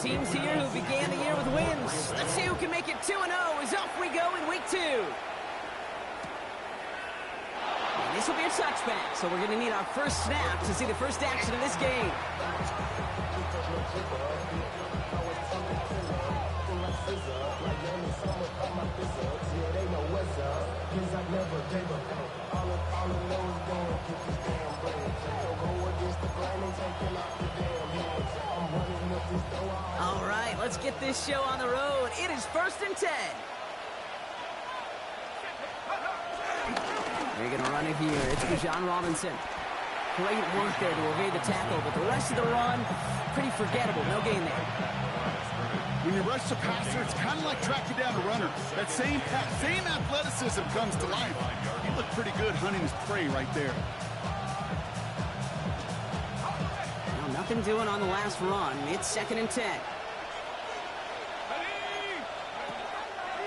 teams here who began the year with wins. Let's see who can make it 2-0 as off we go in week 2. And this will be a touchback, so we're going to need our first snap to see the first action of this game. All right, let's get this show on the road. It is 1st and 10. They're going to run it here. It's for John Robinson. Great work there to evade the tackle, but the rest of the run, pretty forgettable. No gain there. When you rush the passer, it's kind of like tracking down a runner. That same athleticism comes to life. He looked pretty good hunting his prey right there. Well, nothing doing on the last run. It's 2nd and 10.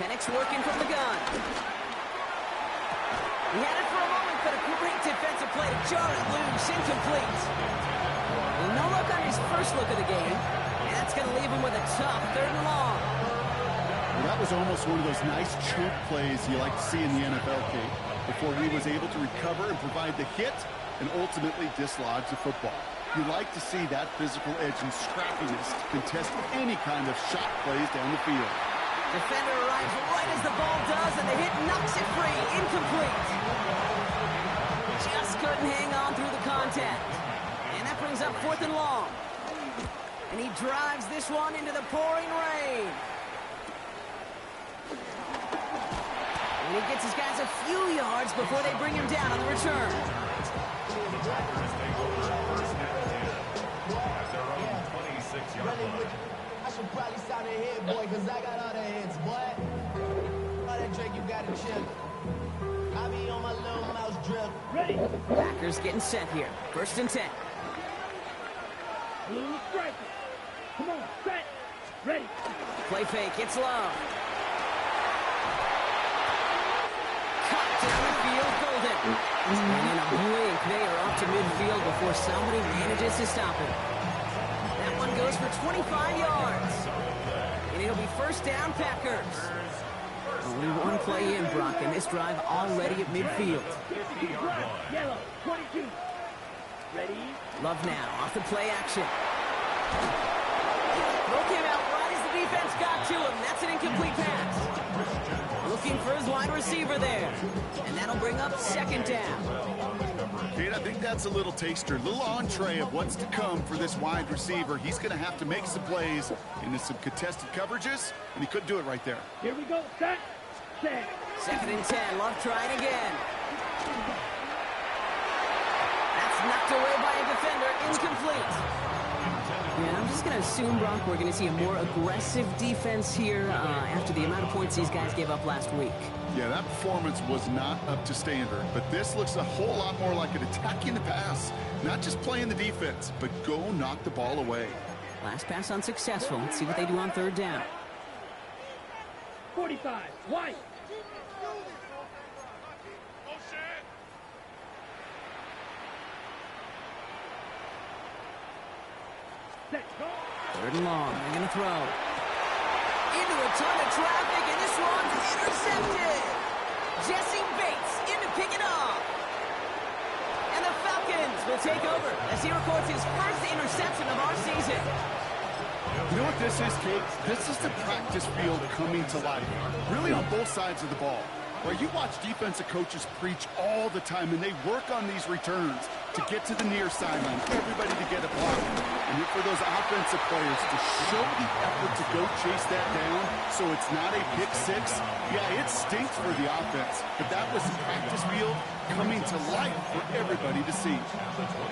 Penix working from the gun. He had it for a moment, but a great defensive play to jar it loose, incomplete. Well, no look on his first look of the game, and that's going to leave him with a tough 3rd and long. Well, that was almost one of those nice chunk plays you like to see in the NFL, Kate, before he was able to recover and provide the hit and ultimately dislodge the football. You like to see that physical edge and scrappiness to contest any kind of shot plays down the field. Defender arrives right as the ball does, and the hit knocks it free. Incomplete. Just couldn't hang on through the contact. And that brings up 4th and long. And he drives this one into the pouring rain. And he gets his guys a few yards before they bring him down on the return. I should probably sign a hit, boy, because I got all the hits, boy. All that Drake, you got to chill. I be on my little mouse drill. Ready? Packers getting set here. 1st and 10. Blue striker. Come on, set. Ready. Play fake, it's low. Cut down the field, Golden. And in a blink, they are up to midfield before somebody manages to stop him. That one goes for 25 yards. And it'll be 1st down, Packers. Only one play in, Brock, and this drive already at midfield. Yellow, 22. Ready? Love now, off the play action. Throw came out right as the defense got to him. That's an incomplete pass. Looking for his wide receiver there. And that'll bring up 2nd down. Kate, I think that's a little taster, a little entree of what's to come for this wide receiver. He's going to have to make some plays into some contested coverages, and he couldn't do it right there. Here we go, set. 2nd and 10, Love trying again. That's knocked away by a defender, incomplete. Yeah, I'm just going to assume, Brock, we're going to see a more aggressive defense here after the amount of points these guys gave up last week. Yeah, that performance was not up to standard, but this looks a whole lot more like an attacking the pass. Not just playing the defense, but go knock the ball away. Last pass unsuccessful. Let's see what they do on 3rd down. 45, white. Set, go. 3rd and long. They're going to throw. Into a ton of traffic, and this one's intercepted. Jesse Bates in to pick it off. And the Falcons will take over as he records his first interception of our season. You know what this is, Kate? This is the practice field coming to life. Really on both sides of the ball. Where you watch defensive coaches preach all the time, and they work on these returns to get to the near sideline, everybody to get a block. And for those offensive players to show the effort to go chase that down so it's not a pick six, yeah, it stinks for the offense. But that was the practice field coming to life for everybody to see.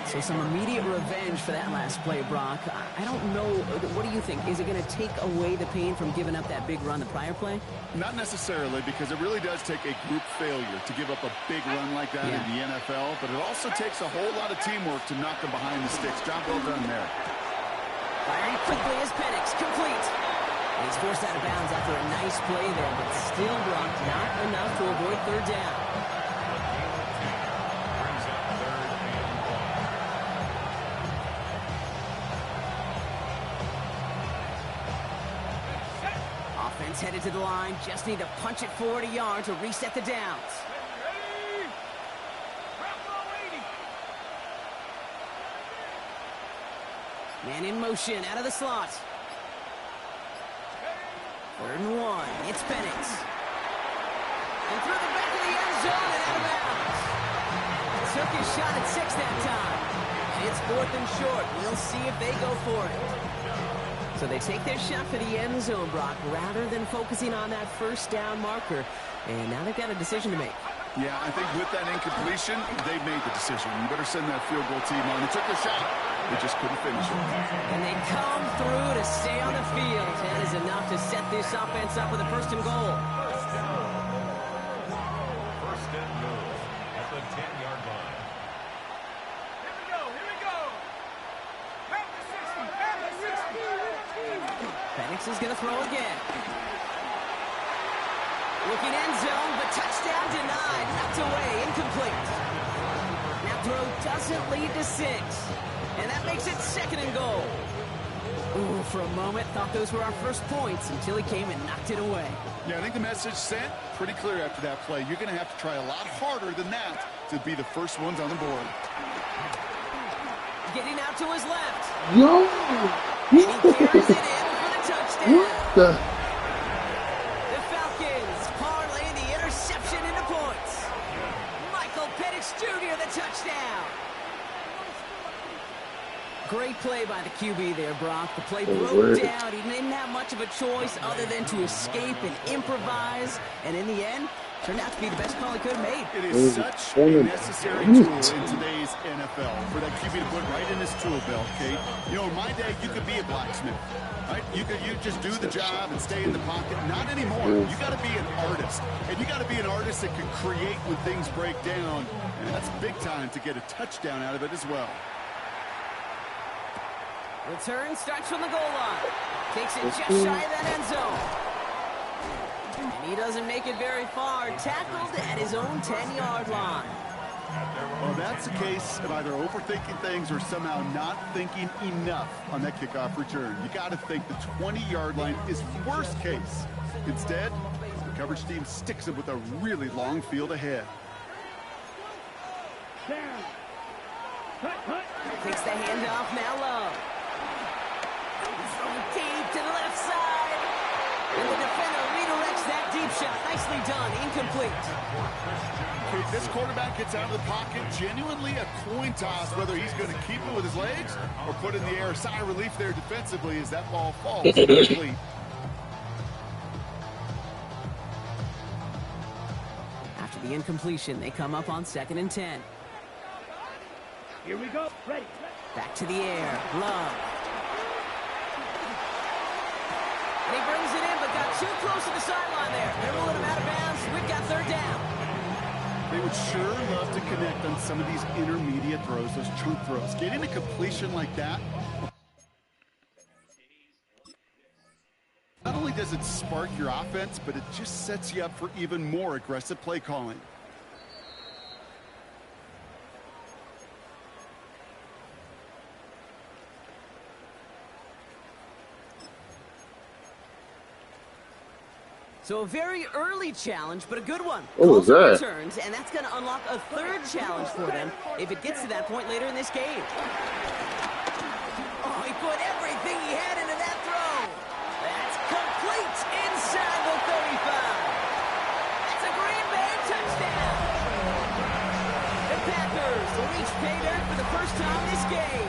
So some immediate revenge for that last play, Brock. I don't know. What do you think? Is it going to take away the pain from giving up that big run the prior play? Not necessarily, because it really does take a group failure to give up a big run like that in the NFL, but it also takes a whole lot of teamwork to knock them behind the sticks. Job well done there. Firing quickly as Penix, complete. He's forced out of bounds after a nice play there, but still, Brock, not enough to avoid 3rd down. Falcons headed to the line. Just need to punch it forward a yard to reset the downs. Man in motion, out of the slot. 3rd and 1. It's Penix. And through the back of the end zone and out of bounds. Took his shot at 6 that time. It's 4th and short. We'll see if they go for it. So they take their shot for the end zone, Brock, rather than focusing on that 1st down marker. And now they've got a decision to make. Yeah, I think with that incompletion, they've made the decision. You better send that field goal team on. They took their shot. They just couldn't finish it. And they come through to stay on the field. That is enough to set this offense up with a 1st and goal. 1st and goal at the 10-yard line. Here we go. Back to 60. Penix is going to throw again. Looking end zone, but touchdown denied. Knocked away, incomplete. That throw doesn't lead to 6. And that makes it 2nd and goal. Ooh, for a moment, thought those were our first points until he came and knocked it away. Yeah, I think the message sent pretty clear after that play. You're going to have to try a lot harder than that to be the first ones on the board. Getting out to his left. Yo! And he carries it in for the touchdown. What the? The Falcons parlay the interception into points. Michael Penix Jr. the touchdown. Great play by the QB there, Brock. The play broke down. He didn't have much of a choice other than to escape and improvise. And in the end, turned out to be the best call he could have made. It is such a necessary tool in today's NFL for that QB to put right in his tool belt, Kate. You know, in my day, you could be a blacksmith, right? You just do the job and stay in the pocket. Not anymore. You got to be an artist. And you got to be an artist that can create when things break down. And that's big time to get a touchdown out of it as well. Return starts from the goal line. Takes it just shy of that end zone. And he doesn't make it very far. Tackled at his own 10-yard line. Well, that's a case of either overthinking things or somehow not thinking enough on that kickoff return. You got to think the 20-yard line is worst case. Instead, the coverage team sticks him with a really long field ahead. Down. Cut. Takes the handoff, now low. Throwing deep to the left side. And the defender redirects that deep shot. Nicely done, incomplete. If this quarterback gets out of the pocket, genuinely a coin toss whether he's going to keep it with his legs or put it in the air. Sigh of relief there defensively as that ball falls incomplete. After the incompletion, they come up on 2nd and 10. Here we go. Ready. Back to the air. Love. And he brings it in, but got too close to the sideline there. They're ruling him out of bounds. We've got 3rd down. They would sure love to connect on some of these intermediate throws, those chunk throws. Getting a completion like that, not only does it spark your offense, but it just sets you up for even more aggressive play calling. So a very early challenge, but a good one. What was that? Returns, and that's going to unlock a 3rd challenge for them if it gets to that point later in this game. Oh, he put everything he had into that throw. That's complete inside the 35. That's a Green Bay touchdown. The Packers reach pay dirt for the first time this game.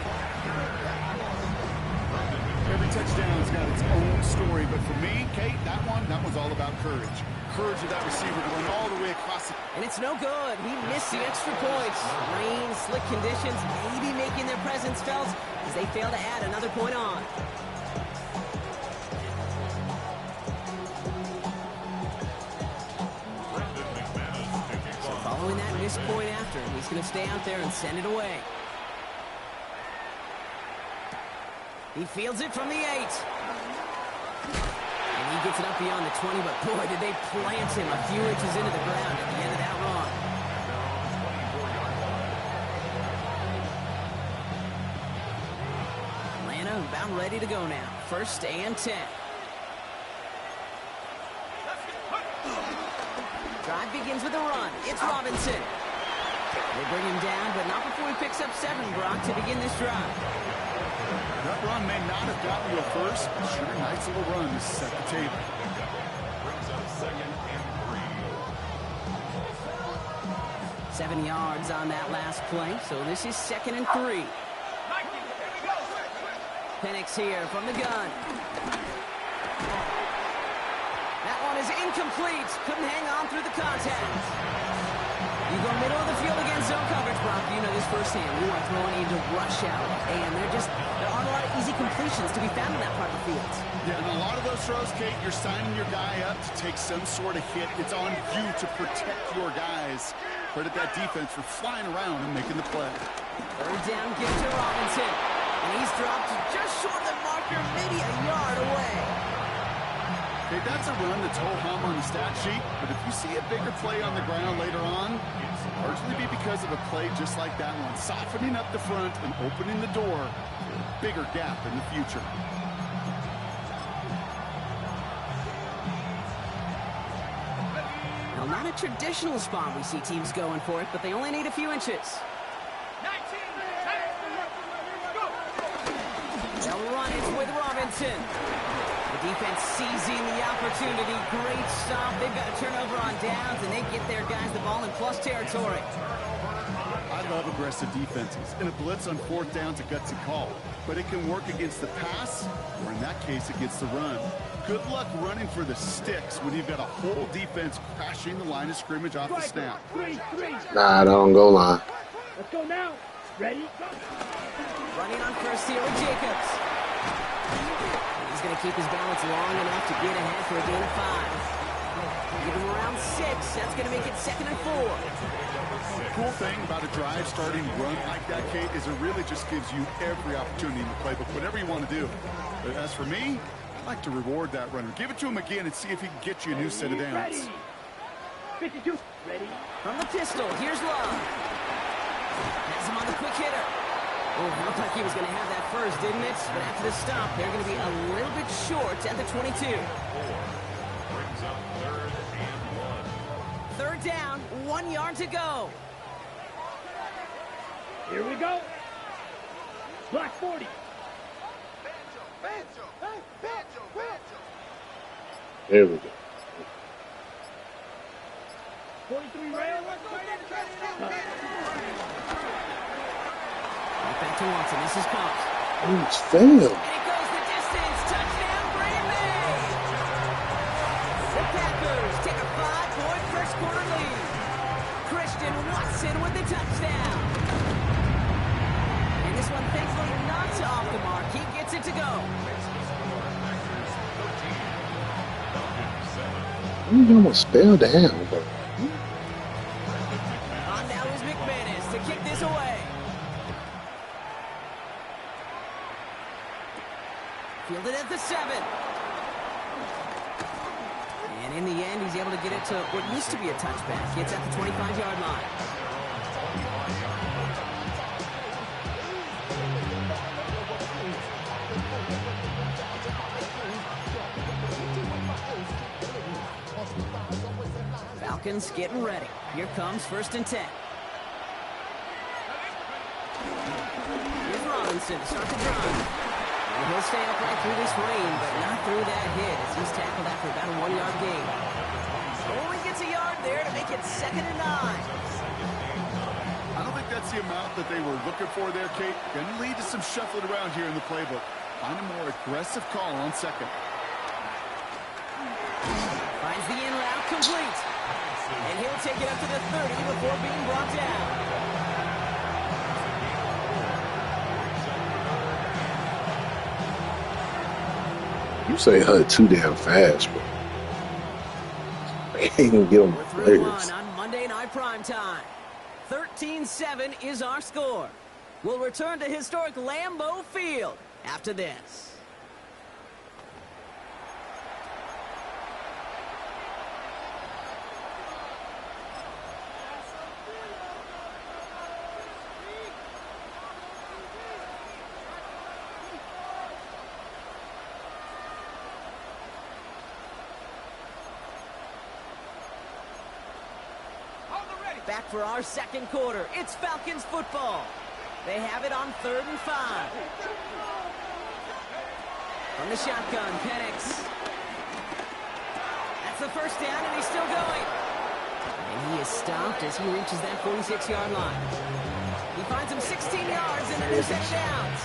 Every touchdown's got its own story, but for me, Kate, that one's all about courage. Courage of that receiver going all the way across. And it's no good. He missed the extra points. Rain, slick conditions, maybe making their presence felt as they fail to add another point on. So following that missed point after, he's going to stay out there and send it away. He fields it from the 8. And he gets it up beyond the 20, but boy, did they plant him a few inches into the ground at the end of that run. Atlanta about ready to go now. 1st and 10. Drive begins with a run. It's Robinson. They bring him down, but not before he picks up 7, Brock, to begin this drive. That run may not have gotten you a first, but sure, nice little run to set the table. Brings up 2nd and 3. 7 yards on that last play, so this is 2nd and 3. Penix here from the gun. That one is incomplete. Couldn't hang on through the contact. You go middle of the field against zone coverage, Brock. You know this firsthand. We are throwing into rush out, and there aren't a lot of easy completions to be found in that part of the field. Yeah, and a lot of those throws, Kate, you're signing your guy up to take some sort of hit. It's on you to protect your guys. Credit that defense for flying around and making the play. 3rd down, give to Robinson. And he's dropped just short of the marker, maybe a yard away. Okay, that's a run that's ho-hum on the stat sheet, but if you see a bigger play on the ground later on, it'll largely be because of a play just like that one, softening up the front and opening the door for a bigger gap in the future. Now, not a traditional spot we see teams going for it, but they only need a few inches. They'll run it with Robinson. The defense seizing the opportunity. Great stop. They've got a turnover on downs, and they get their guys the ball in plus territory. I love aggressive defenses, and a blitz on 4th down's a gutsy call, but it can work against the pass, or in that case, against the run. Good luck running for the sticks when you've got a whole defense crashing the line of scrimmage off the snap. Nah, don't go line. Let's go now. Ready? Go. Running on first here with Jacobs. He's going to keep his balance long enough to get ahead for a gain of 5. Give him around 6. That's going to make it 2nd and 4. The cool thing about a drive starting run like that, Kate, is it really just gives you every opportunity in the playbook, whatever you want to do. But as for me, I like to reward that runner. Give it to him again and see if he can get you a new set of downs. 52. Ready? From the pistol, here's Love. Has him on the quick hitter. Oh, it looked like he was going to have that first, didn't it? But after the stop, they're going to be a little bit short at the 22. Brings up 3rd and 1. 3rd down, 1 yard to go. Here we go. Block 40. There we go. 43 rail. Right back to Watson. This is Cox. It's failed. And it goes the distance. Touchdown, Green Bay. The Packers take a 5-point first quarter lead. Christian Watson with the touchdown. And this one, thankfully, not off the mark. He gets it to go. You almost fell down, but On now is McManus to kick this away. Fielded at the 7. And in the end, he's able to get it to what used to be a touchback. It's at the 25-yard line. Falcons getting ready. Here comes 1st and 10. Here's Robinson to start the drive. And he'll stay upright through this rain, but not through that hit as he's tackled after about a 1-yard gain. Only gets a yard there to make it 2nd and 9. I don't think that's the amount that they were looking for there, Kate. Going to lead to some shuffling around here in the playbook. Find a more aggressive call on 2nd. Finds the in route complete. And he'll take it up to the 30 before being brought down. you say HUD too damn fast, bro. I can't even get on the We're players. 3-1 on Monday Night Primetime. 13-7 is our score. We'll return to historic Lambeau Field after this. Back for our second quarter. It's Falcons football. They have it on 3rd and 5. From the shotgun, Penix. That's the first down, and he's still going. And he is stopped as he reaches that 46-yard line. He finds him 16 yards and a new set of downs.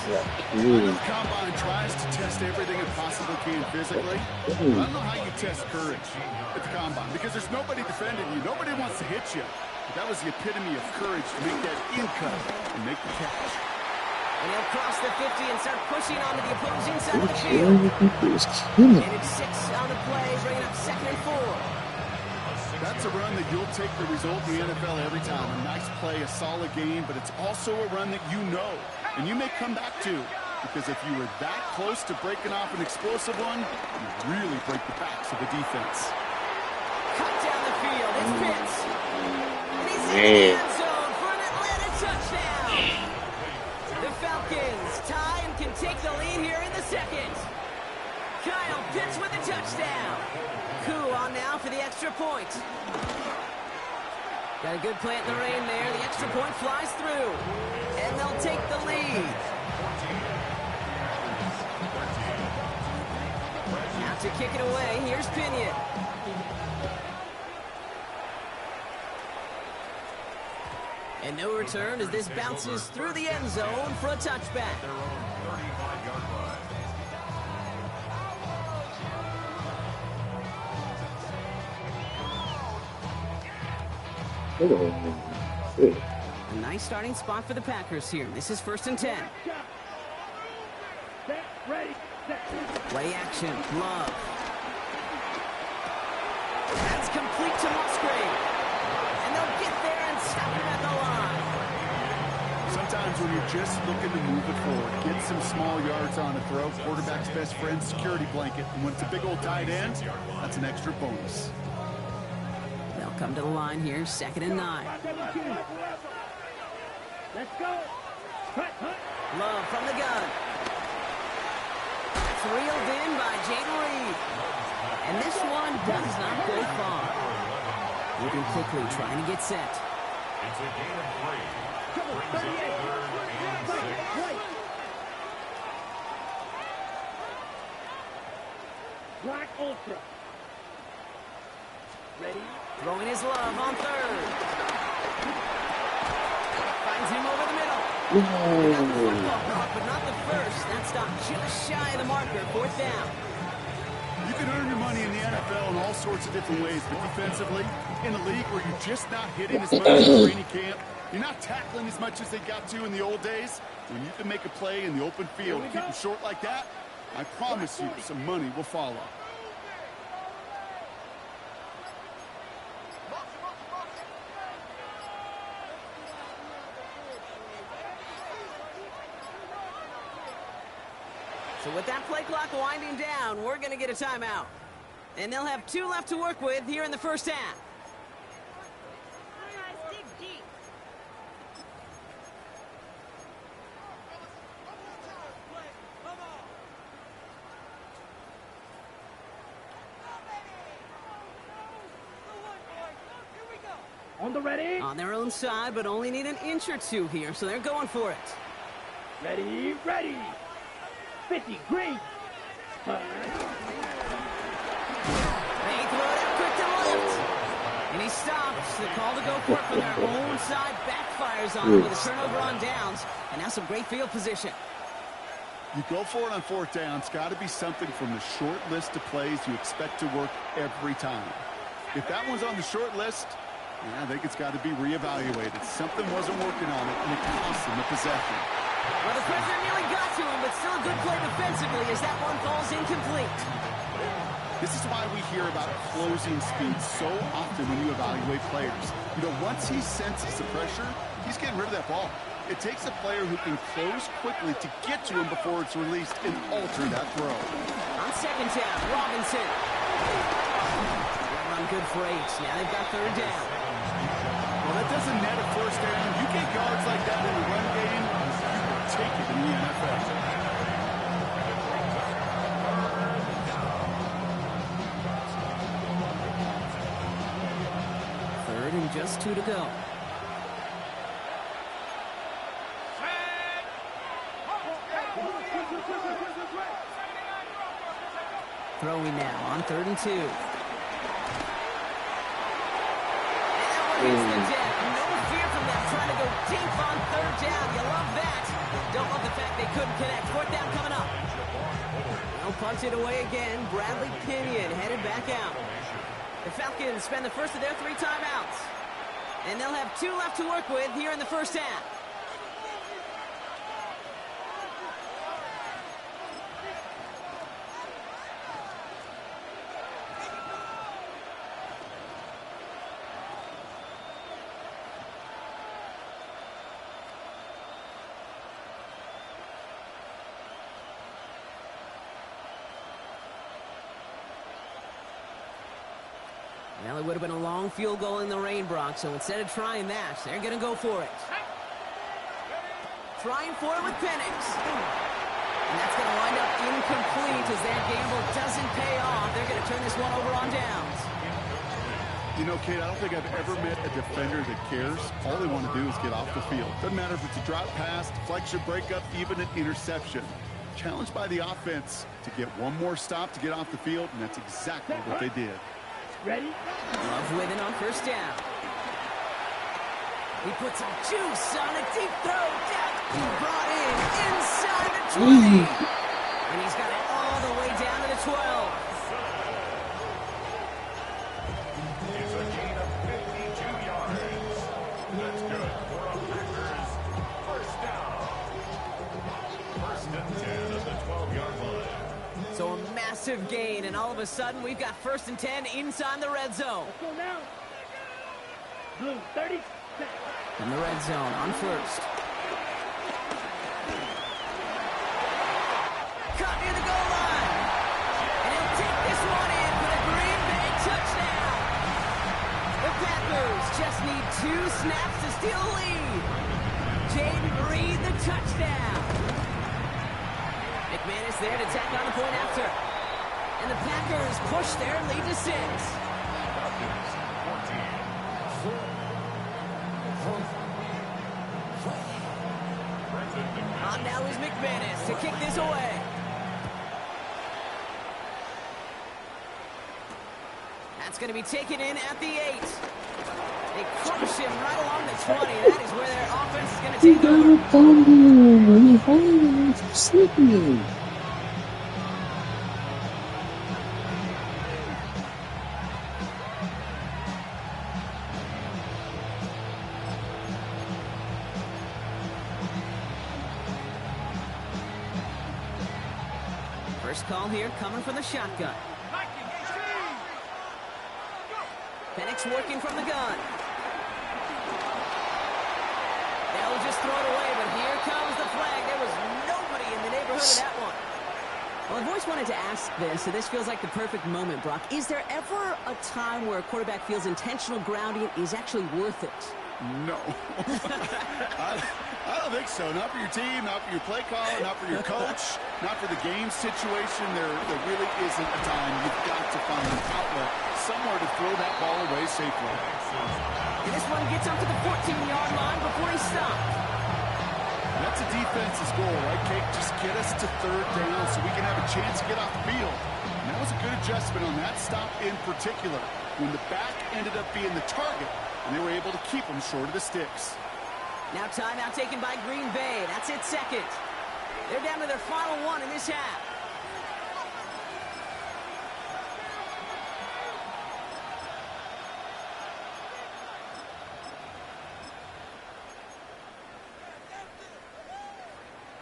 The combine tries to test everything it possibly can physically. I don't know how you test courage at the combine because there's nobody defending you. Nobody wants to hit you. But that was the epitome of courage to make that in cut and make the catch. And he'll cross the 50 and start pushing onto the opposing side of the field. And it's 6 on the play, bringing up 2nd and 4. That's a run that you'll take the result in the NFL every time. A nice play, a solid game, but it's also a run that you know and you may come back to. Because if you were that close to breaking off an explosive one, you really break the backs of the defense. Cut down the field. It's Pitts. And he's in the end zone for an Atlanta touchdown. The Falcons tie and can take the lead here in the second. Kyle Pitts with a touchdown. Koo on now for the extra point. Got a good play in the rain there. The extra point flies through. And they'll take the lead. Now to kick it away, here's Pinion. And no return as this bounces through the end zone for a touchback. A nice starting spot for the Packers here. This is 1st and 10. Ready. Play action. Love. That's complete to Musgrave. And they'll get there and stop him at the line. Sometimes when you're just looking to move it forward, get some small yards on a throw, quarterback's best friend, security blanket. And when it's a big old tight end, that's an extra bonus. They'll come to the line here, 2nd and 9. Let's go. Love from the gun. That's reeled in by Jaden Reed. And this one does not go far. Moving quickly, trying to get set. It's a gain of 3. Brings up 3rd and 6. Black Ultra. Ready? Throwing his Love on 3rd. Finds him over the middle. Got the football caught, but not the first. That stopped just shy of the marker. 4th down. You can earn your money in the NFL in all sorts of different ways, but defensively, in a league where you're just not hitting as much as in training camp, you're not tackling as much as they got to in the old days, when you can make a play in the open field and keep them short like that, I promise you some money will follow. So with that play clock winding down, we're going to get a timeout. And they'll have 2 left to work with here in the first half. On the ready. On their own side, but only need an inch or 2 here, so they're going for it. Ready. 50, green. They throw it out quick to the left. And he stops. The call to go for it from their own side backfires on him with a turnover on downs. And now some great field position. You go for it on 4th down. It's got to be something from the short list of plays you expect to work every time. If that one's on the short list, I think it's got to be reevaluated. Something wasn't working on it, and it cost him the possession. Well, the pressure nearly got to him, but still a good play defensively as that one falls incomplete. This is why we hear about closing speed so often when you evaluate players. You know, once he senses the pressure, he's getting rid of that ball. It takes a player who can close quickly to get to him before it's released and alter that throw. On 2nd down, Robinson. That run good for 8. Now they've got 3rd down. Well, that doesn't net a 1st down. You get yards like that in the run game, you will take it in the NFL. 3rd and just 2 to go. throwing now on 3rd and 2. And that one hits the deck. No fear from them trying to go deep on 3rd down. You love that. Don't love the fact they couldn't connect. 4th down coming up. They'll punch it away again. Bradley Pinion headed back out. The Falcons spend the first of their 3 timeouts. And they'll have 2 left to work with here in the first half. Well, it would have been a long field goal in the rain, Brock, so instead of trying that, they're going to go for it. Trying for it with Penix. And that's going to wind up incomplete as that gamble doesn't pay off. They're going to turn this one over on downs. You know, Kate, I don't think I've ever met a defender that cares. All they want to do is get off the field. Doesn't matter if it's a drop pass, deflection, breakup, even an interception. Challenged by the offense to get one more stop to get off the field, and that's exactly what they did. Ready? Love with it on 1st down. He puts some juice on a deep throw. Down. Brought in inside the 20. And he's got it all the way down to the 12. It's a gain of 52 yards. That's good for a Packers first down. 1st and 10 at the 12-yard line. So a massive gain, and all of a sudden we've got 1st and 10 inside the red zone. Let's go now. Blue, 30 seconds. In the red zone on 1st. Cut near the goal line. And he'll take this one in for the Green Bay touchdown. The Packers just need 2 snaps to steal a lead. Jaden Reed, the touchdown. McManus there to tack on the point after. And the Packers push their lead to 6. On now is McManus to kick this away. That's going to be taken in at the 8. They crush him right along the 20. That is where their offense is going to take over. First call here coming from the shotgun. Penix working from the gun. They'll just throw it away, but here comes the flag. There was nobody in the neighborhood of that one. Well, I've always wanted to ask this, so this feels like the perfect moment, Brock. Is there ever a time where a quarterback feels intentional grounding is actually worth it? No. I don't think so. Not for your team, not for your play caller, not for your coach, not for the game situation. There really isn't a time. You've got to find an outlet somewhere to throw that ball away safely. And this one gets up to the 14-yard line before he stopped. That's a defense's goal, right, Kate? Just get us to 3rd down so we can have a chance to get off the field. And that was a good adjustment on that stop in particular, when the back ended up being the target, and they were able to keep them short of the sticks. Now timeout taken by Green Bay. That's it, 2nd. They're down to their final 1 in this half.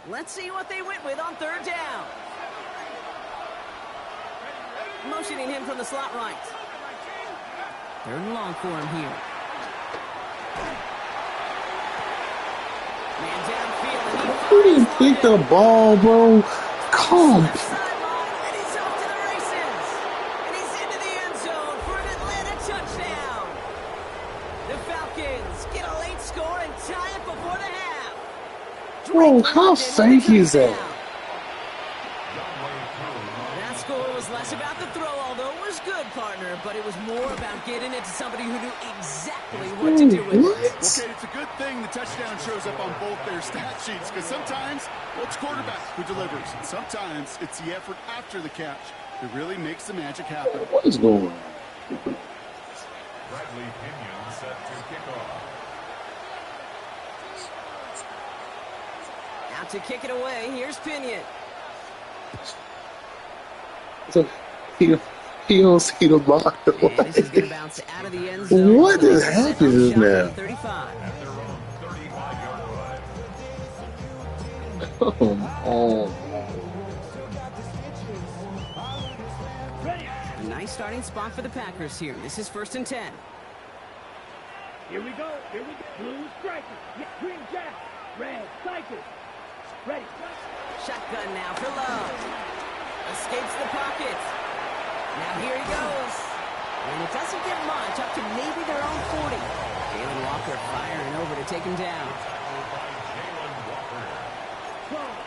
Let's see what they went with on 3rd down. Motioning him from the slot right. 3rd and long for him here. Man downfield. Who didn't pick the ball, bro? Come. And he's off to the races. And he's into the end zone for an Atlanta touchdown. The Falcons get a late score and tie it before the half. Bro, how fake is that? That score was less about the throw, although it was good, partner, but it was more about getting it to somebody who knew exactly what to do with it. Okay, it's a good thing the touchdown shows up on both their stat sheets, because sometimes, well, it's quarterback who delivers, and sometimes it's the effort after the catch. It really makes the magic happen. What is going on? Bradley Pinion set to kick off. Out to kick it away. Here's Pinion. So he don't see the ball. And this is going to bounce out of the end zone. What is happening now? 35. At their own 35-yard line. Come on. A nice starting spot for the Packers here. This is 1st and 10. Here we go. Here we go. Blue striker. Yeah, green jack. Red striker. Ready. Shotgun now for Love. Escapes the pocket. Now here he goes. And it doesn't get much, up to maybe their own 40. Jalen Walker firing over to take him down. Tackled by Jalen Walker.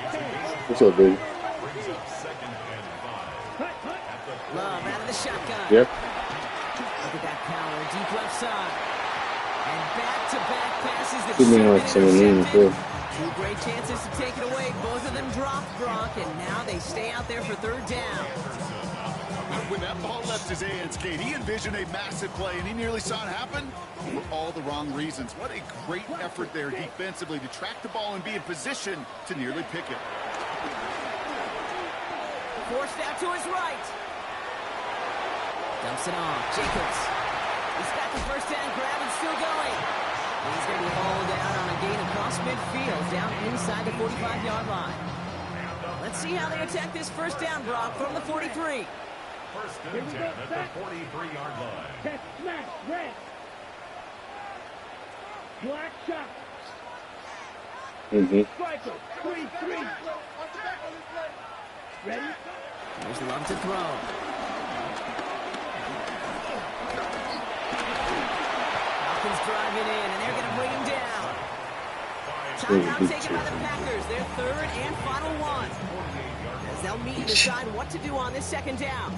It's a gain of What's up, baby? brings up 2nd and 5. At the Love out of the shotgun. Yep. Look at that power, deep left side. And back-to-back passes that Give me should have like some been mean intercepted. too. Two great chances to take it away. Both of them dropped, Gronk, and now they stay out there for 3rd down. When that ball left his hands, Kate, he envisioned a massive play, and he nearly saw it happen for all the wrong reasons. What a great effort there defensively to track the ball and be in position to nearly pick it. Forced out to his right. Dumps it off. Jacobs. He's got the 1st down grab and still going. And he's going to be hauled out on a gain across midfield, down inside the 45-yard line. Let's see how they attack this 1st down, Brock, from the 43. 1st and 10 at the 43-yard line. Catch smash. Red. Black shot. Striker. 3-3. Ready? There's Love to throw. Falcons driving in, and they're going to bring him down. Timeout taken by the Packers, their 3rd and final one. As they'll meet and decide what to do on this 2nd down.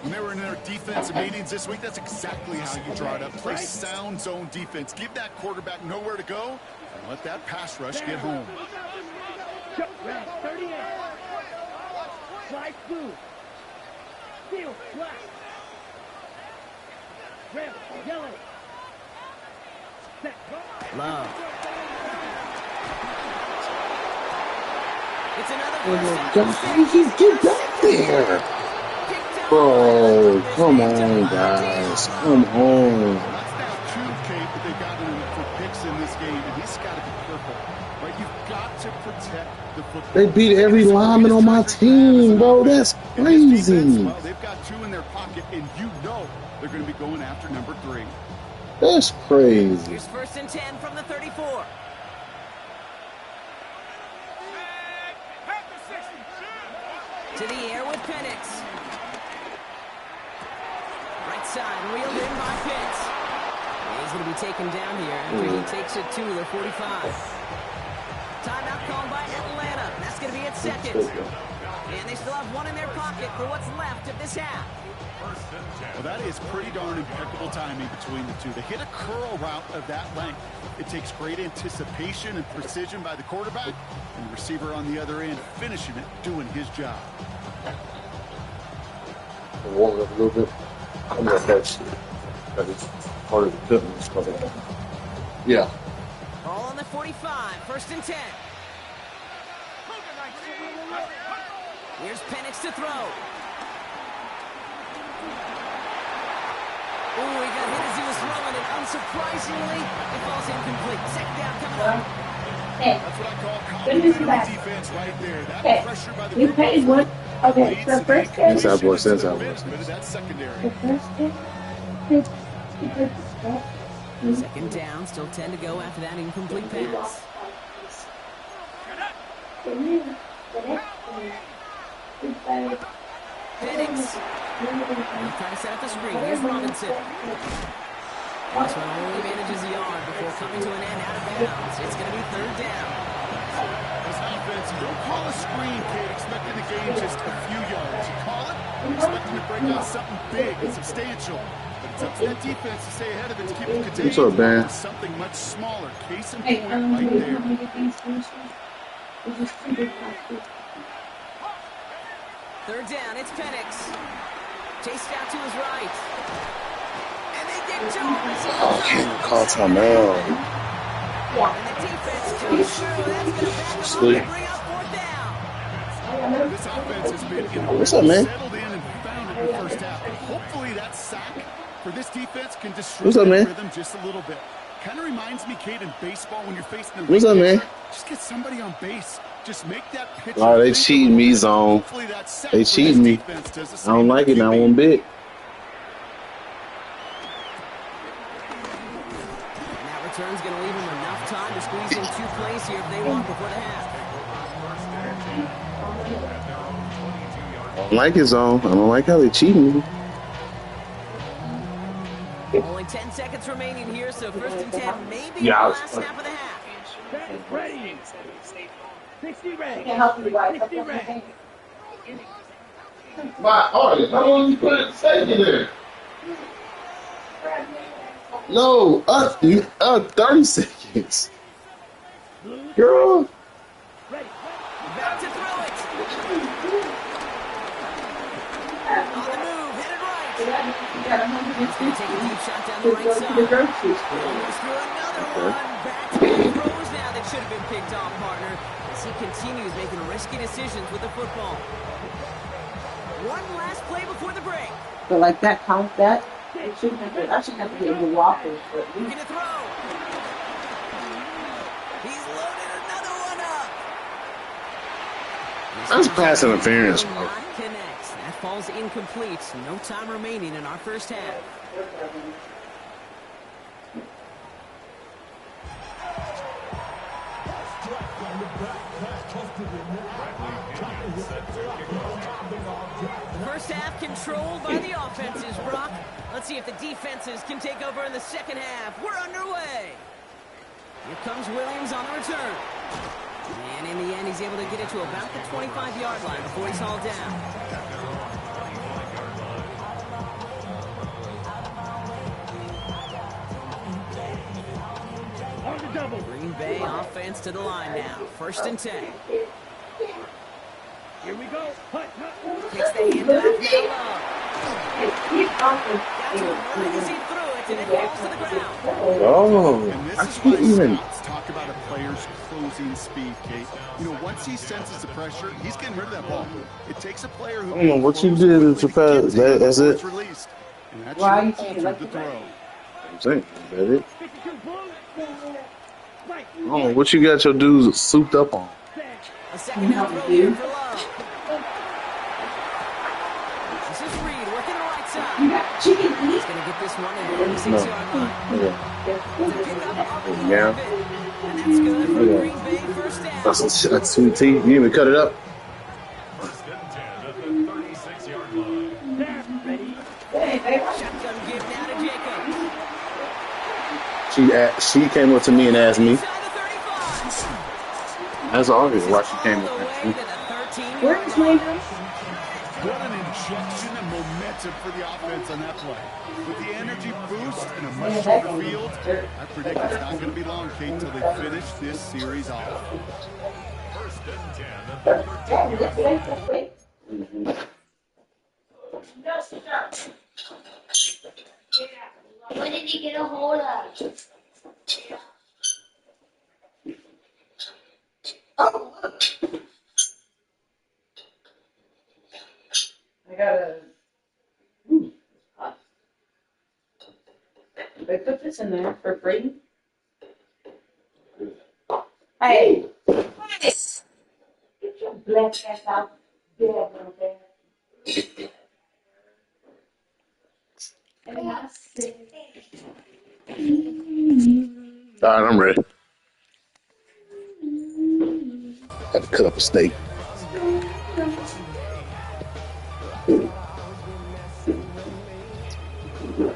When they were in their defensive meetings this week, that's exactly how you draw it up. Play sound zone defense. Give that quarterback nowhere to go, and let that pass rush get home. Red. 38. Slice blue. Steel. Black. Red. Yellow. Set. Love. It's another 1st down. How did he get back there? Bro, come on, guys. Come on. That's now 2, Kate, that they've gotten for picks in this game, and he's got to be careful. Right? You've got to protect the football. They beat every lineman on my team, bro. That's crazy. Well, they've got 2 in their pocket, and you know they're going to be going after number 3. That's crazy. Here's 1st and 10 from the 34. To the air with Penix. Right side, reeled in by Pitts. He's going to be taken down here after he takes it to the 45. Timeout called by Atlanta. That's going to be its 2nd. And they still have 1 in their pocket for what's left of this half. Well, that is pretty darn impeccable timing between the 2. They hit a curl route of that length. It takes great anticipation and precision by the quarterback, and the receiver on the other end finishing it, doing his job. Warm it up a little bit. I'm not that shit. That is part of the fitness. Yeah. Ball on the 45, 1st and 10. Here's Penix to throw. Ooh, he got hit as he was throwing it. Unsurprisingly, it falls incomplete. 2nd down coming up. That's what I call complementary defense right there. That pressure by the We paid one. Okay, the first game. Inside boy, inside boy. That's secondary. The first game. 2nd down, still 10 to go after that incomplete pass. Penix. Trying to set up the screen. Here's Robinson. This one only manages a yard before coming to an end out of bounds. It's going to be 3rd down. This defense, you don't call a screen, Kate, expecting to gain just a few yards. You call it, expecting to break out something big and substantial. But it's up to that defense to stay ahead of it to keep it contained. What's up, man? Something much smaller. Case in Hey, point right there. Third down, it's Penix. Chased out to his right. And they get to him as he goes up. Call timeout. And the defense comes through. That's going to back him up and bring up fourth down. This offense has been What's up, man? settled in and found it in the first half. Hopefully that sack for this defense can disrupt What's up, man? rhythm just a little bit. Kind of reminds me, Kate, in baseball when you're facing the What's up, man? just get somebody on base. Just make that pitch. Oh, they cheating me, zone. They cheating me. I don't like it, not one bit. And that return's going to leave them enough time to squeeze in 2 plays here if they want before the half. I don't like it, zone. I don't like how they cheating me. Only 10 seconds remaining here, so first and 10, maybe Yeah, the last snap of the half. Ready. 60 ready. Can't help you, wife. 60 ready. My artist, how long you put it safety there? No, 30 seconds. Girl. Ready. Back to throw it. On the move, headed right. He's going to take a deep shot down the right side. Almost threw another one. Back to the throws now that should have been picked off, partner. As he continues making risky decisions with the football. One last play before the break. But like that, count that. I shouldn't have to be able to walk it. Looking to throw. He's loaded another one up. That's pass interference, bro. Not connects. That falls incomplete. No time remaining in our first half. First half controlled by the offenses, Brock. Let's see if the defenses can take over in the second half. We're underway. Here comes Williams on the return. And in the end, he's able to get it to about the 25-yard line before he's hauled down. On the double. Green Bay offense to the line now. First and 10. Here we go. Hut. Takes the handoff now low. Got to him right as he threw it, and it falls to the ground. Oh, And this I is can't why even. scouts talk about a player's closing speed, Kate. You know, once he senses the pressure, he's getting rid of that ball. It takes a player who I don't know what you can did close to quickly pass. get to That's before it. it's released. And that's Why your you saying key like to the throw. I'm saying, that it. 52 blue. Right. I don't know what you got your dudes souped up on. A second down throw here for Love. This is Reed working the right side. He's going to get this one at the 36-yard line. Yeah. It's a pickup up a little Yeah. bit. And that's good for Yeah. Green Bay first down. That's sweet tea. You even cut it up. First and 10 at the 36-yard line. There. Ready. Shotgun give now to Jacobs. She came up to me and asked me. Inside the 35. That's obvious why she came All the up way and to asked me. the 13-yard Where is line. my What an injection of momentum for the offense on that play. With the energy boost and a much shorter field, I predict it's not going to be long, Kate, until they finish this series off. First and 10 at the 13-yard line. What did you get a hold of? I gotta. They put this in there for free. Hey, get your black ass out there, little bit. And I said, All right, I'm ready. Had to cut up a steak.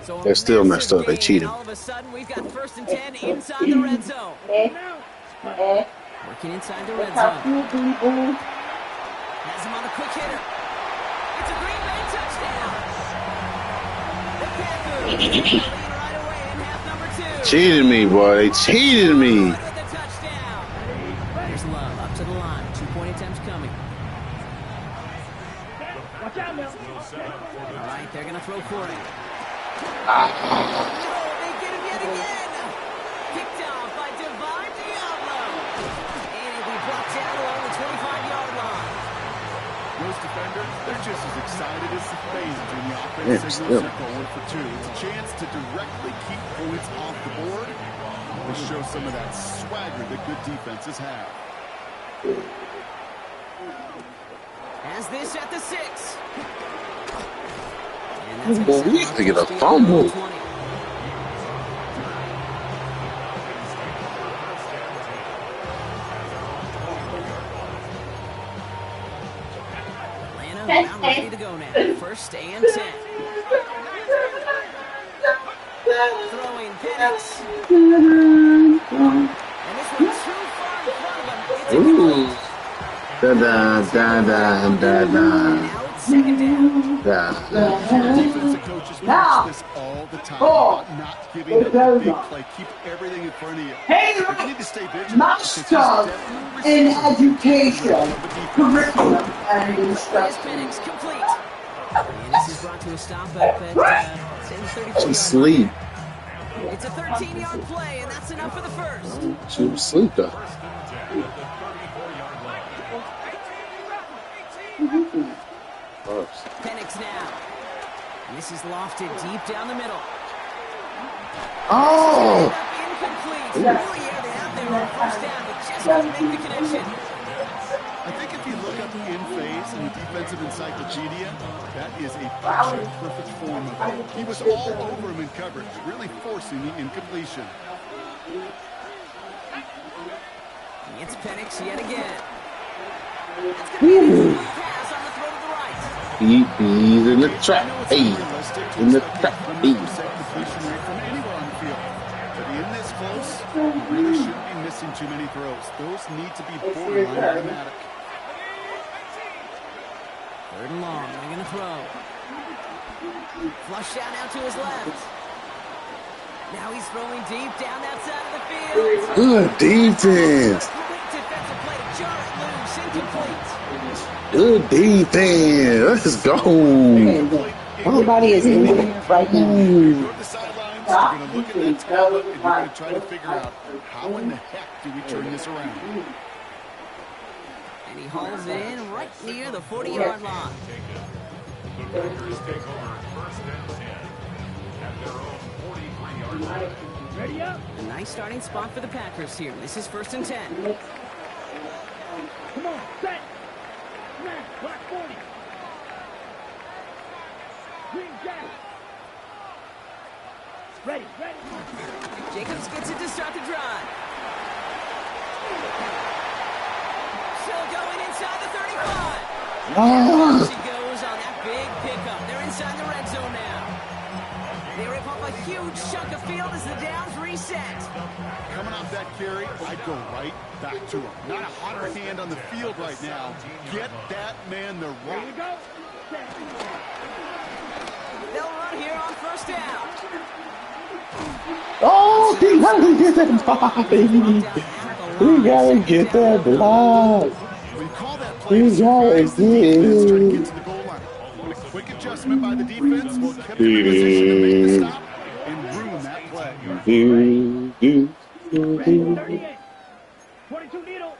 So a They're still messed massive up. They gain, cheated. and all of a sudden, we've got first and 10 inside the red zone. Working inside the red look how zone. cool, boo boo. Has him on a quick hitter. It's a Green Bay touchdown. The Packers lead right away in half number 2. Cheated me, boy. They cheated me. With the touchdown. Here's Love up to the line. 2-point attempts coming. The throw for him. Ah. Oh, they get him yet again. Picked off by Divine Diablo. And he'll be brought down along the 25-yard line. Those defenders, they're just as excited as the fans when the offense signals they're going for two. It's a chance to directly keep points off the board. This shows some of that swagger that good defenses have. Has this at the 6. Well, we used to get a fumble. Atlanta ready to go now. 1st and 10. Throwing Penix. And this one's too far in front of him. It's incomplete. Now it's 2nd down. Defensive coaches preach this all the time about not giving up a big play. Keep everything in front of you. But you need to stay vigilant. Masters in education, curriculum, and Here's instruction. Penix complete. And this is brought to a stop up at 10:34. Sleep. It's a 13-yard play, and that's enough for the first. She was asleep though. Penix now. And this is lofted deep down the middle. Oh! Incomplete. Really aired it out there on 1st down, but just couldn't make the connection. I think if you look up in phase in the defensive encyclopedia, that is a perfect form of it. He was all over him in coverage, really forcing the incompletion. It's Penix yet again. That's going to be an incomplete pass on the throw to the right. He's in the trap. Hey, in the trap. Hey. Completion rate from anywhere on the field. But in this close, you really shouldn't be missing too many throws. Those need to be borderline automatic. 3rd and long. They're going to throw. Flush out now to his left. Now he's throwing deep down that side of the field. Good defense. Great defensive play to jar it loose. Incomplete. Good defense. Let's go. Everybody is in there right now. Go to the sidelines, you're going to look at that tablet, and you're going to try to figure out how in the heck do we turn this around. And he hauls in right near the 40-yard line. The Packers take over 1st and 10 at their own 43-yard line. Ready up. A nice starting spot for the Packers here. This is 1st and 10. Come on, set. Smash, block 40. Green jacket. Ready. Jacobs gets it to start the drive. Still going inside the 35. Ah. She goes on that big pickup. They're inside the red zone now. They rip off a huge chunk of field as the downs reset. Coming off that carry, I'd go right back to him. Not a hotter hand on the field right now. Get that man the rock. Here we go. Set. They'll run here on 1st down. Oh, he gotta get that block. He gotta get that block. We call that play He to surprise the defense trying to gotta get to the goal line. A quick adjustment by the defense will keep them in position to make the stop and ruin that play. Ready, 38. 22 needle.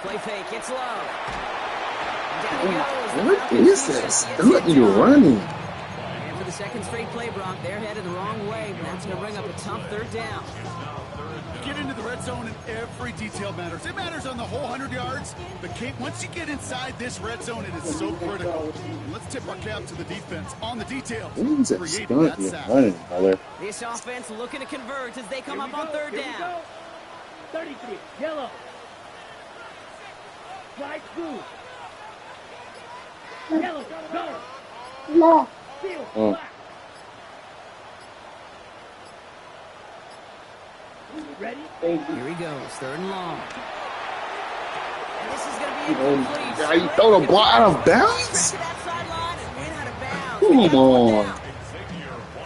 Play fake. It's low. Down he goes. What is this? What are you running? And for the 2nd straight play, Brock, they're headed the wrong way. And that's going to bring up a tough 3rd down. Get into the red zone and every detail matters. It matters on the whole 100 yards. But Kate, once you get inside this red zone, it is so critical. And let's tip our cap to the defense on the details. Who's that Creating stunt that you're sack. running, brother? This offense looking to convert as they come Here we up on go, 3rd here we down. go. 33, yellow. Slide through. Yellow, go. Field, Oh. black. Ready? Here he goes. 3rd and long. And this is going to be incomplete. Yeah, you throw the ball out of bounds? To that sideline and went out of bounds. Come They got one on. down.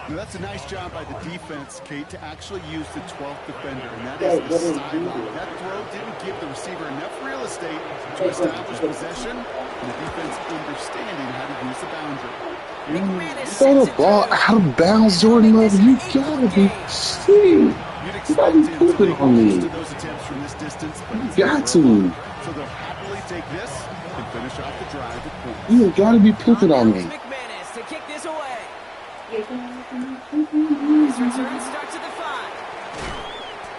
Now, that's a nice job by the defense, Kate, to actually use the 12th defender, and that is the sideline. That throw didn't give the receiver enough real estate to establish possession, And the defense understanding how to use the boundary. Throw the ball out of bounds, Jordan Love. You gotta be shit. You gotta be pooping on me. You got to. So they'll happily take this and finish off the drive with points. You gotta be pooping on me. To kick this away. His return starts at the 5.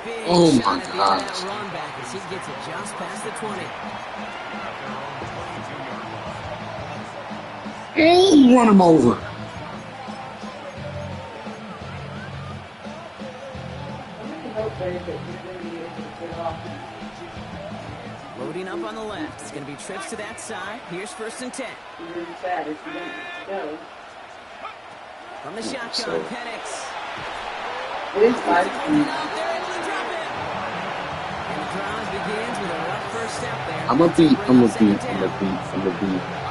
Big Oh shot my at the end of gosh. that run back as he gets it just past the 20. Oh, run him over. Loading up on the left. It's going to be trips to that side. Here's 1st and 10. From the shotgun, Penix. It is 5. They're able to drop it. And the drive begins with a rough first step there. I'm gonna beat. I'm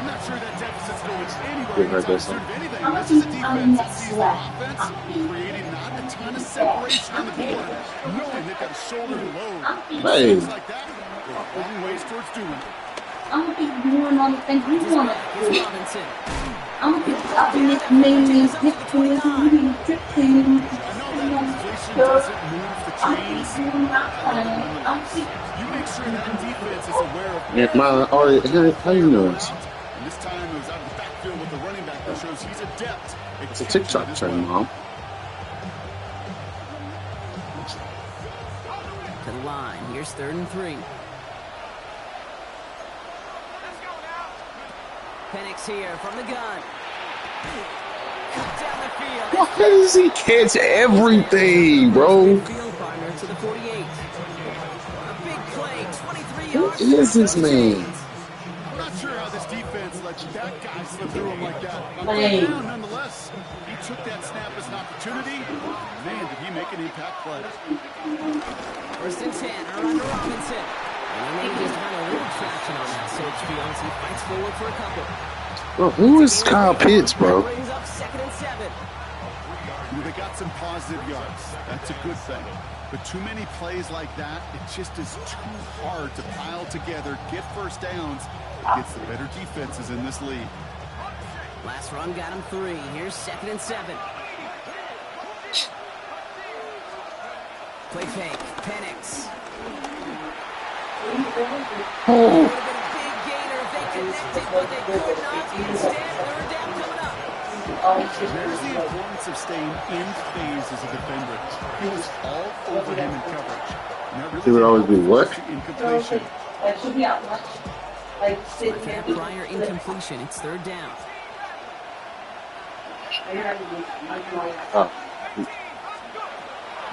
not sure that deficit's going anywhere anytime soon. If anything, this is a defense that sees the offense creating not a ton of separation on the board, knowing they've got a shoulder to load. Hey. Things like that, they're a long ways towards doing it. I'm gonna be doing all the things you want to do. Robinson. I'm gonna be stopping this maze, this quiz, reading, tripping. I know that inflation doesn't move the chains. I'm You make sure that defense is aware of Yeah, how you know this? and this time it was out of the backfield with the running back that shows he's adept. It's a TikTok trend, Mom. To the line. Here's 3rd and 3. Penix here from the gun. Cut down the field. Why does he catch everything, bro? Field partner to the 48. A big play, 23 Who yards. is this man? I'm not sure how this defense let that guy slip through him like that. But Hey. down nonetheless. He took that snap as an opportunity. Man, did he make an impact play. 1st and 10. Around to Robinson. And he may just find a little traction on that search field as he fights forward for a couple. Bro, who is Kyle Pitts, bro? Brings up 2nd and 7. They got some positive yards. That's a good thing. But too many plays like that, it just is too hard to pile together, get first downs against the better defenses in this league. Last run got him 3. Here's 2nd and 7. Play fake. Penix. Oh. Would have been a big gainer if they connected, but they could not. Instead, 3rd down coming up. There's the importance of staying in phase as a defender. He was all over him in coverage. And that really He would always be what? incompletion. That should be out much. Like, sit After that prior incompletion, it's 3rd down. Oh.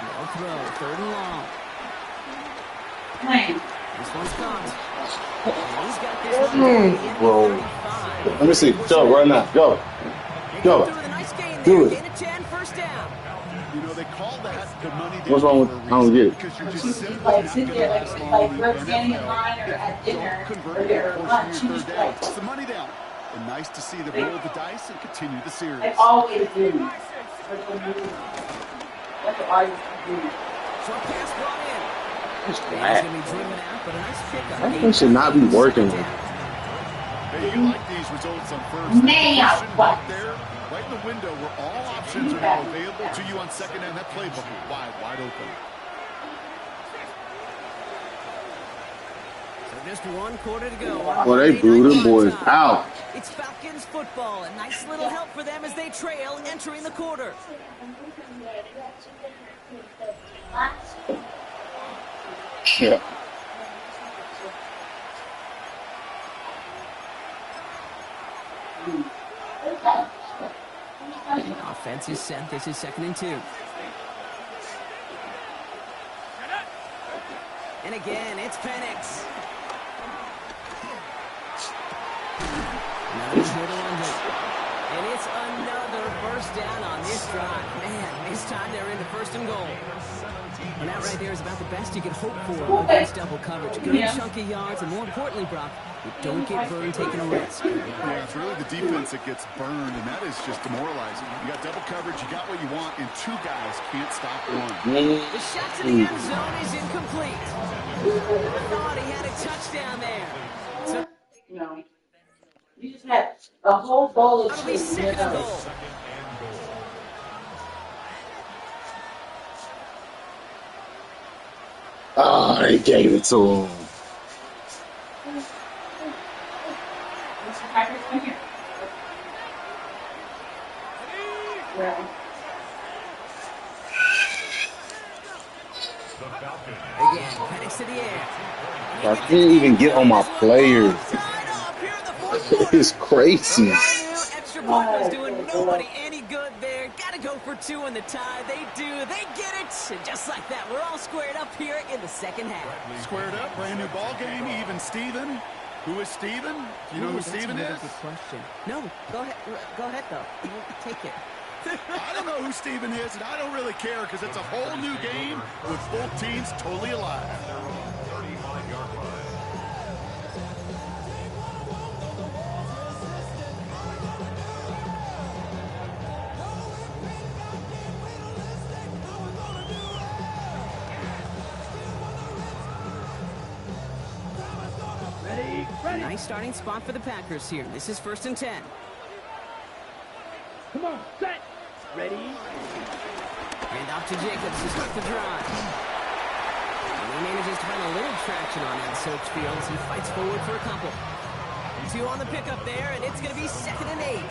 No throw, 3rd and long. Man. This one's caught. And he's got this one down to the end Bro. of 35. Let me see. Go right now. Go. They Go. come through with a nice gain Do there. it. Gain of 10, 1st down. You know, they call that the money down. What's wrong with? for a I don't get it. Because you're just simply Like, not sit gonna there, last like, long like in we're the standing in NFL. line or at dinner Don't or convert their a portion lunch. of You your just third down. like, It's the money down. And nice to see them roll the dice and continue the series. I always do. That's what I used to do. Short pass brought in. It's He's bad. going to be driven out, but a nice pickup. That thing should not be working. Hey, you like these results on first. Man, That position what? right there, right in the window where all options are now available to you on 2nd down. That playbook is wide open. So just 1 quarter to go. Well, they blew them boys out. It's Falcons football. A nice little help for them as they trail entering the quarter. Yeah. Offense is set. This is 2nd and 2. And again, it's Penix. Another here to London. And it's another 1st down on this drive. Man, this time they're into 1st and goal. And that right there is about the best you could hope for against double coverage. Good chunky yards, and more importantly, Brock, you don't get burned taking a risk. Yeah, it's really the defense that gets burned, and that is just demoralizing. You got double coverage, you got what you want, and 2 guys can't stop one. The shot to the end zone is incomplete. I thought he had a touchdown there. So No. You just had a whole bowl of That'll be shit. second and goal. Oh, they gave it to him. Yeah. Again, headings to the air. I can't even get on my players. It's crazy. Extra point was doing nobody any good there. Gotta go for 2 in the tie. They do. They get it. And just like that, we're all squared up here in the second half. Squared up, brand new ball game, even Steven. Who is Steven? Do you know who Steven is? Good question. No, go ahead. Go ahead, though. Take it. I don't know who Steven is, and I don't really care because it's a whole new game with both teams totally alive. Ready. Nice starting spot for the Packers here. This is 1st and 10. Come on, set. Ready. Hand off to Jacobs to start the drive. And he manages to find a little traction on that search field as he fights forward for a couple. 2 on the pickup there, and it's going to be 2nd and 8.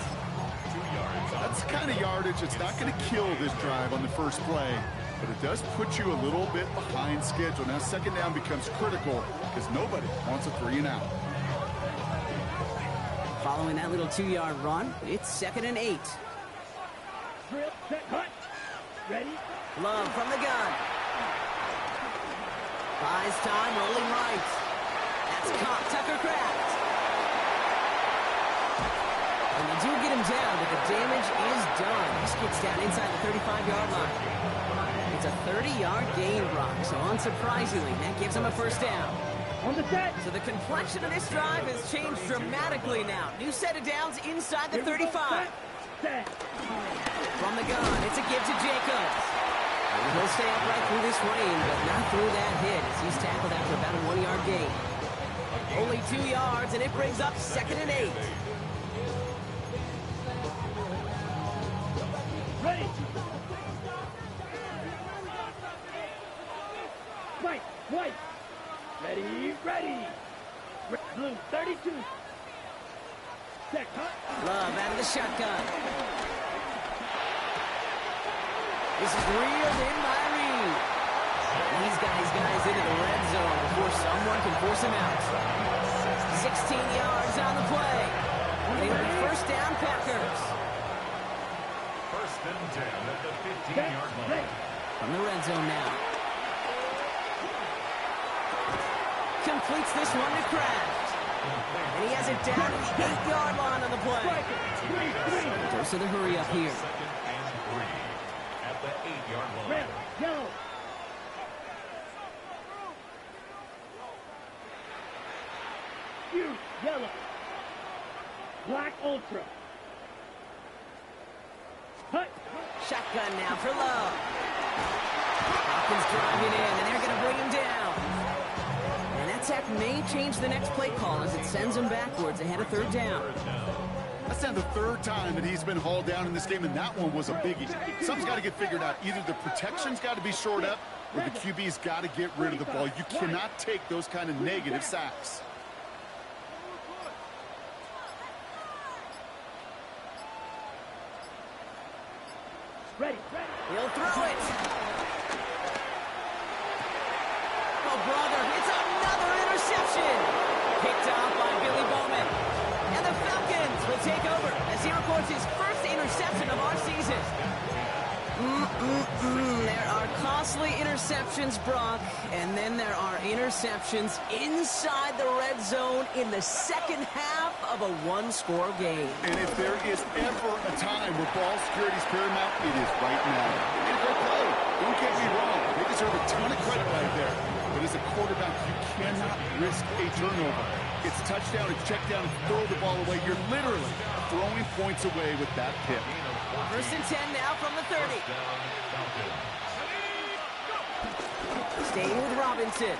That's the kind of yardage that's not going to kill this drive on the first play, but it does put you a little bit behind schedule. Now 2nd down becomes critical because nobody wants a 3 and out. Following that little 2-yard run, it's 2nd and 8. Drill, set, cut. Ready. Love from the gun. Buys time, rolling right. That's caught Tucker Kraft. And they do get him down, but the damage is done. This gets down inside the 35-yard line. It's a 30-yard gain, Brock, so unsurprisingly, that gives him a 1st down. On the set. So the complexion of this drive has changed dramatically now. New set of downs inside the 35. Set. From the gun, it's a give to Jacobs. And he'll stay upright through this rain, but not through that hit as he's tackled after about a 1-yard gain. Only 2 yards, and it brings up 2nd and 8. Ready. Right, white. Ready. Blue, 32. Set, cut. Love out of the shotgun. This is reeled in by Reed. And he's got his guys into the red zone before someone can force him out. 16 yards on the play. And it'll be 1st down, Packers. 1st and 10 at the 15-yard line. From the red zone now. Completes this one to Kraft. And he has it down to the 8-yard line on the play. Dose of the hurry up here. 2nd and 3 at the 8-yard line. Red, yellow. Huge, yellow. Black ultra. Cut. Shotgun now for Love. Falcons driving in, and they're going to bring him down. And that sack may change the next play call as it sends him backwards ahead of 3rd down. That's now the 3rd time that he's been hauled down in this game, and that one was a biggie. Something's got to get figured out. Either the protection's got to be shored up, or the QB's got to get rid of the ball. You cannot take those kind of negative sacks. Ready. He'll throw it. Oh, brother, it's another interception. Picked off by Billy Bowman. And the Falcons will take over as he records his 1st interception of our season. There are costly interceptions, Brock, and then there are interceptions inside the red zone in the 2nd half of a 1-score game. And if there is ever a time where ball security is paramount, it is right now. And great play. Don't get me wrong. They deserve a ton of credit right there. But as a quarterback, you cannot risk a turnover. It's touchdown, it's check down, and throw the ball away. You're literally throwing points away with that pick. 1st and 10 now from the 30. Staying with Robinson.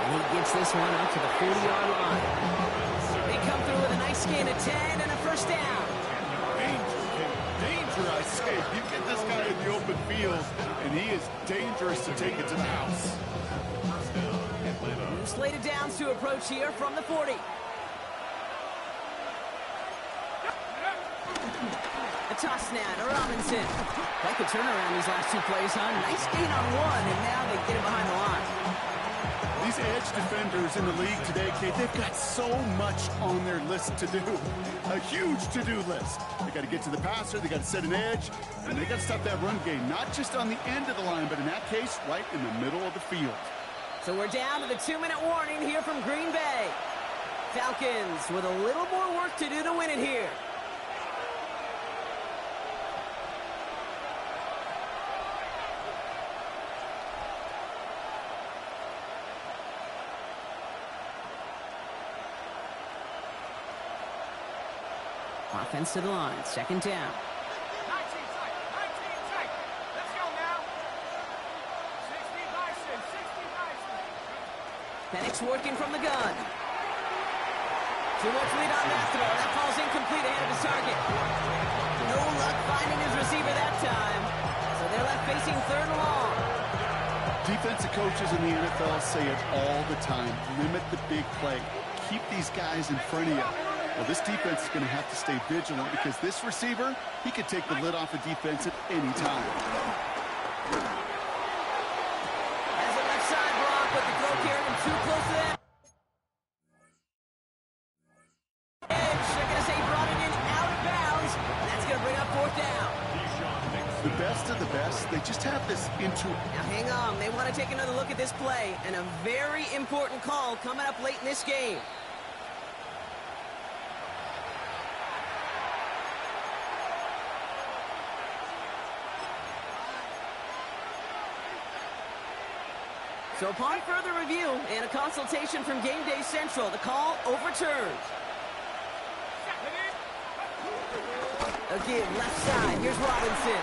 And he he gets this one up to the 40-yard line. They come through with a nice gain of 10 and a first down. Danger, I say. You get this guy in the open field, and he is dangerous to take it to the house. Slated downs to approach here from the 40. A toss now to Robinson. Like a turnaround these last two plays, huh? Nice gain on one, and now they get it behind the line. These edge defenders in the league today, Kate, they've got so much on their list to do. A huge to-do list. They got to get to the passer, they got to set an edge, and they got to stop that run game, not just on the end of the line, but in that case, right in the middle of the field. So we're down to the 2-minute warning here from Green Bay. Falcons with a little more work to do to win it here. Offense to the line, second down. 19 tight. Let's go now. 60 nicely. Penix working from the gun. Too much lead on that throw. That ball's incomplete ahead of his target. No luck finding his receiver that time. So they're left facing third and long. Defensive coaches in the NFL say it all the time. Limit the big play. Keep these guys in front of you. Well, this defense is going to have to stay vigilant because this receiver, he could take the lid off the defense at any time. Has a left side block, but the throw carried him too close to that. Edge, they're going to say brought it in out of bounds. That's going to bring up fourth down. The best of the best, they just have this Now hang on, they want to take another look at this play, and a very important call coming up late in this game. So upon further review and a consultation from Game Day Central, the call overturned. A give left side. Here's Robinson.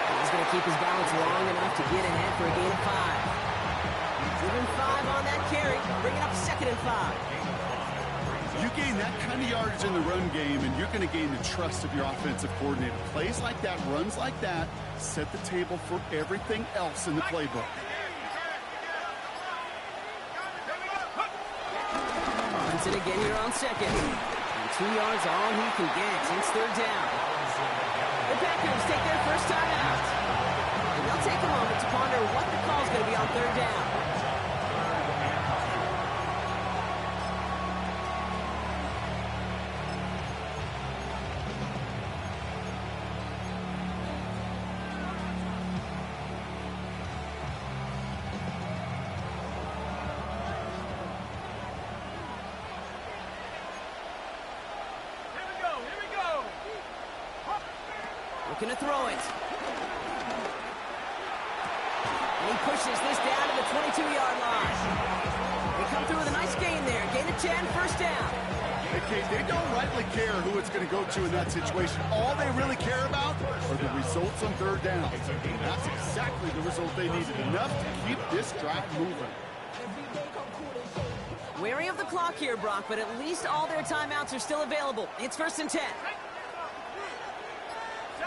He's going to keep his balance long enough to get ahead for a gain of 5. Given 5 on that carry, bringing up second and 5. You gain that kind of yardage in the run game, and you're going to gain the trust of your offensive coordinator. Plays like that, runs like that, set the table for everything else in the playbook. Robinson again here on second. And 2 yards all he can get since third down. The Packers take their first time out. And they'll take a moment to ponder what the call's going to be on third down. Looking to throw it. And he pushes this down to the 22-yard line. They come through with a nice gain there. Gain of 10, first down. Okay, they don't rightly care who it's going to go to in that situation. All they really care about are the results on third down. And that's exactly the result they needed. Enough to keep this drive moving. Wary of the clock here, Brock, but at least all their timeouts are still available. It's first and 10.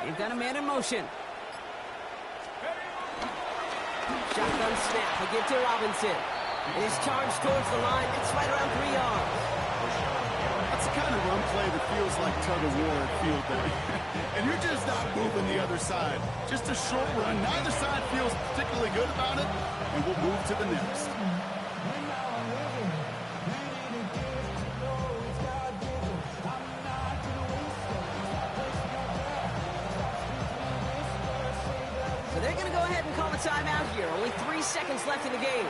They've got a man in motion. Shotgun snap. They give to Robinson. And his charge towards the line. It's right around 3 yards. That's the kind of run play that feels like tug-of-war at field day. And you're just not moving the other side. Just a short run. Neither side feels particularly good about it. And we'll move to the next. They're going to go ahead and call a timeout here. Only 3 seconds left in the game.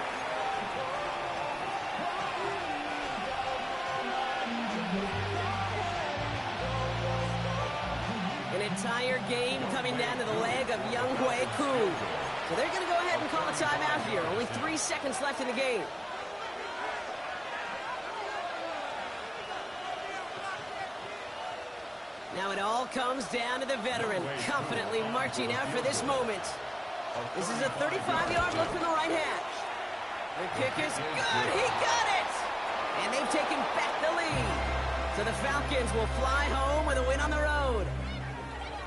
An entire game coming down to the leg of Young Hui Koo. So they're going to go ahead and call a timeout here. Only 3 seconds left in the game. Now it all comes down to the veteran, confidently marching out for this moment. This is a 35-yard look from the right hash. The kick is good. He got it! And they've taken back the lead. So the Falcons will fly home with a win on the road.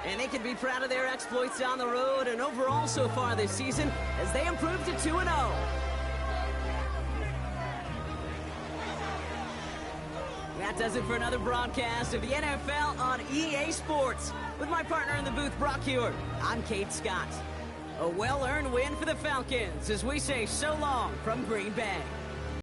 And they can be proud of their exploits on the road and overall so far this season as they improve to 2-0. That does it for another broadcast of the NFL on EA Sports. With my partner in the booth, Brock Hewer, I'm Kate Scott. A well-earned win for the Falcons as we say so long from Green Bay.